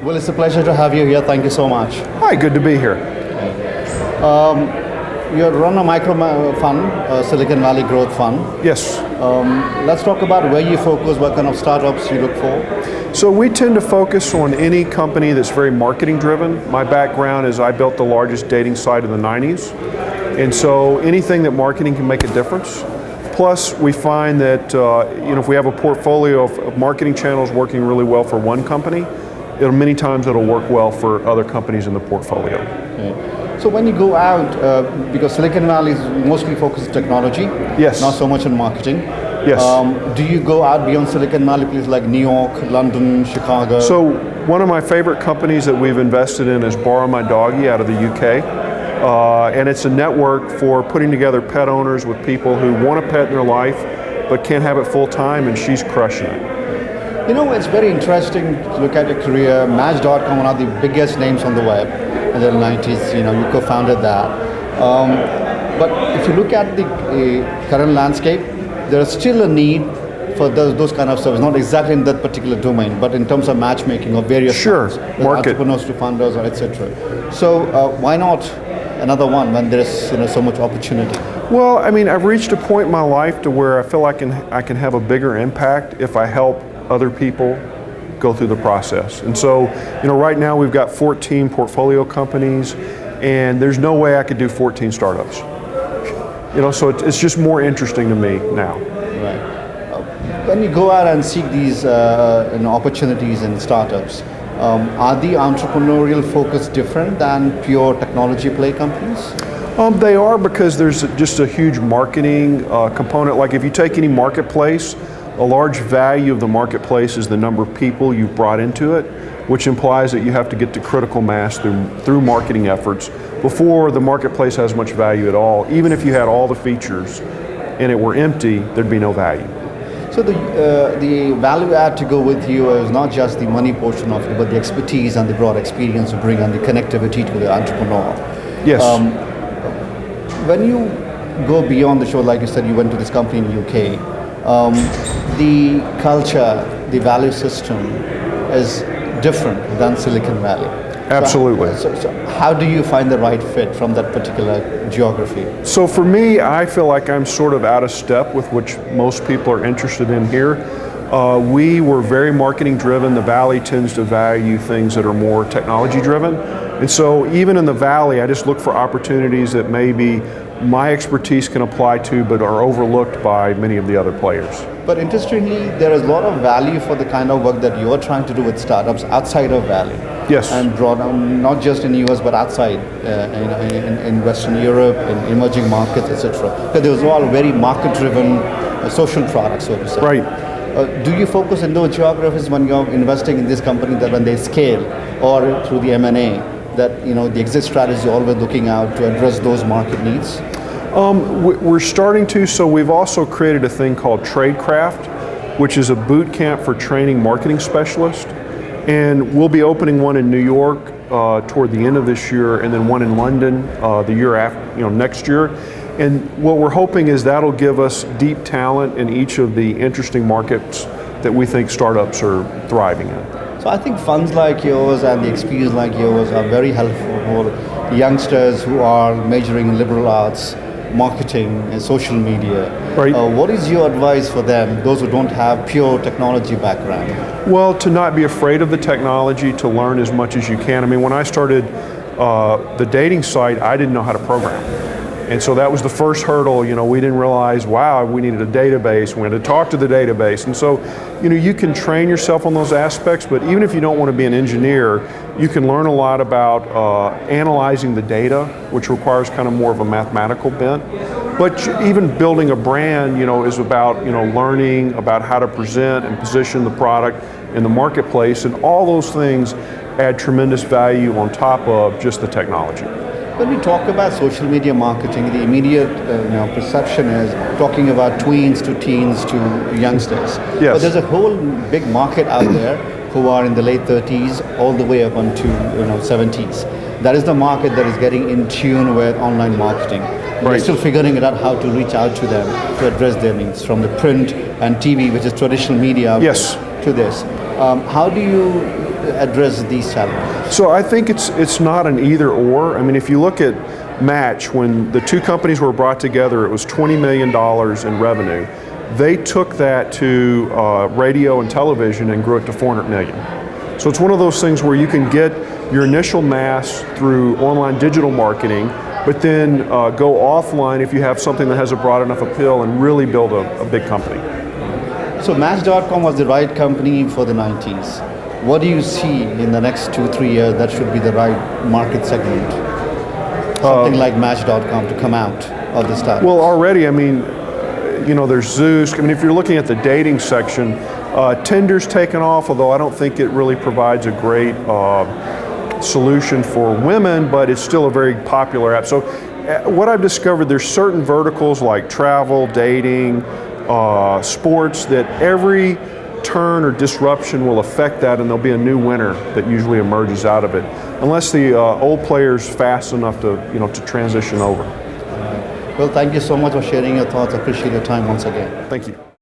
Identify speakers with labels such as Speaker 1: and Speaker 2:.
Speaker 1: Well, it's a pleasure to have you here. Thank you so much.
Speaker 2: Hi, good to be here.
Speaker 1: You run a micro fund, Silicon Valley Growth Fund.
Speaker 2: Yes.
Speaker 1: Let's talk about where you focus, what kind of startups you look for.
Speaker 2: So we tend to focus on any company that's very marketing driven. My background is I built the largest dating site in the 90s. And so anything that marketing can make a difference. Plus, we find that if we have a portfolio of marketing channels working really well for one company, many times it'll work well for other companies in the portfolio.
Speaker 1: Okay. So when you go out, because Silicon Valley is mostly focused on technology,
Speaker 2: yes,
Speaker 1: not so much on marketing.
Speaker 2: Yes.
Speaker 1: Do you go out beyond Silicon Valley, places like New York, London, Chicago?
Speaker 2: So one of my favorite companies that we've invested in is Borrow My Doggy out of the UK. And it's a network for putting together pet owners with people who want a pet in their life but can't have it full time, and she's crushing it.
Speaker 1: You know, it's very interesting to look at your career. Match.com, one of the biggest names on the web in the 90s, you co-founded that. But if you look at the current landscape, there is still a need for those kind of services, not exactly in that particular domain, but in terms of matchmaking of various
Speaker 2: market,
Speaker 1: entrepreneurs to funders, or etc. So why not another one when there's so much opportunity?
Speaker 2: Well, I mean, I've reached a point in my life to where I feel like I can have a bigger impact if I help other people go through the process. And so, right now we've got 14 portfolio companies, and there's no way I could do 14 startups. So it's just more interesting to me now.
Speaker 1: Right. When you go out and seek these opportunities in startups, are the entrepreneurial focus different than pure technology play companies?
Speaker 2: They are, because there's just a huge marketing component. Like if you take any marketplace, a large value of the marketplace is the number of people you've brought into it, which implies that you have to get to critical mass through marketing efforts before the marketplace has much value at all. Even if you had all the features and it were empty, there'd be no value.
Speaker 1: So the value add to go with you is not just the money portion of it, but the expertise and the broad experience you bring and the connectivity to the entrepreneur.
Speaker 2: Yes.
Speaker 1: When you go beyond the show, like you said, you went to this company in the UK, the culture, the value system is different than Silicon Valley.
Speaker 2: Absolutely.
Speaker 1: So how do you find the right fit from that particular geography?
Speaker 2: So for me, I feel like I'm sort of out of step with which most people are interested in here. We were very marketing driven. The Valley tends to value things that are more technology driven. And so even in the Valley, I just look for opportunities that maybe my expertise can apply to, but are overlooked by many of the other players.
Speaker 1: But interestingly, there is a lot of value for the kind of work that you're trying to do with startups outside of Valley.
Speaker 2: Yes.
Speaker 1: And broad, not just in the US, but outside, in Western Europe, in emerging markets, etc. Because those are all very market-driven social products, so to say.
Speaker 2: Right.
Speaker 1: Do you focus in those geographies when you're investing in this company, that when they scale, or through the M&A, that the exit strategy always looking out to address those market needs?
Speaker 2: We're starting to. So we've also created a thing called Tradecraft, which is a boot camp for training marketing specialists, and we'll be opening one in New York toward the end of this year, and then one in London the year after, next year. And what we're hoping is that'll give us deep talent in each of the interesting markets that we think startups are thriving in.
Speaker 1: So I think funds like yours and the experience like yours are very helpful for youngsters who are majoring in liberal arts, marketing, and social media.
Speaker 2: Right.
Speaker 1: What is your advice for them, those who don't have pure technology background?
Speaker 2: Well, to not be afraid of the technology, to learn as much as you can. I mean, when I started the dating site, I didn't know how to program. And so that was the first hurdle. We didn't realize, wow, we needed a database. We had to talk to the database. And so, you can train yourself on those aspects, but even if you don't want to be an engineer, you can learn a lot about analyzing the data, which requires kind of more of a mathematical bent. But even building a brand, is about, learning about how to present and position the product in the marketplace. And all those things add tremendous value on top of just the technology.
Speaker 1: When we talk about social media marketing, the immediate perception is talking about tweens to teens to youngsters.
Speaker 2: Yes.
Speaker 1: But there's a whole big market out there who are in the late 30s all the way up onto 70s. That is the market that is getting in tune with online marketing.
Speaker 2: Right.
Speaker 1: We're still figuring it out how to reach out to them to address their needs, from the print and TV, which is traditional media,
Speaker 2: yes,
Speaker 1: to this. How do you address these challenges?
Speaker 2: So I think it's not an either or. I mean, if you look at Match, when the two companies were brought together, it was $20 million in revenue. They took that to radio and television and grew it to $400 million. So it's one of those things where you can get your initial mass through online digital marketing, but then go offline if you have something that has a broad enough appeal and really build a big company.
Speaker 1: So Match.com was the right company for the 90s. What do you see in the next 2-3 years that should be the right market segment? Something like Match.com to come out of the start.
Speaker 2: Well, already, I mean, you know, there's Zeus. I mean, if you're looking at the dating section, Tinder's taken off, although I don't think it really provides a great solution for women, but it's still a very popular app. So what I've discovered, there's certain verticals like travel, dating, sports, that every turn or disruption will affect that, and there'll be a new winner that usually emerges out of it, unless the old player's fast enough to, you know, to transition over.
Speaker 1: Well, thank you so much for sharing your thoughts. I appreciate your time once again.
Speaker 2: Thank you.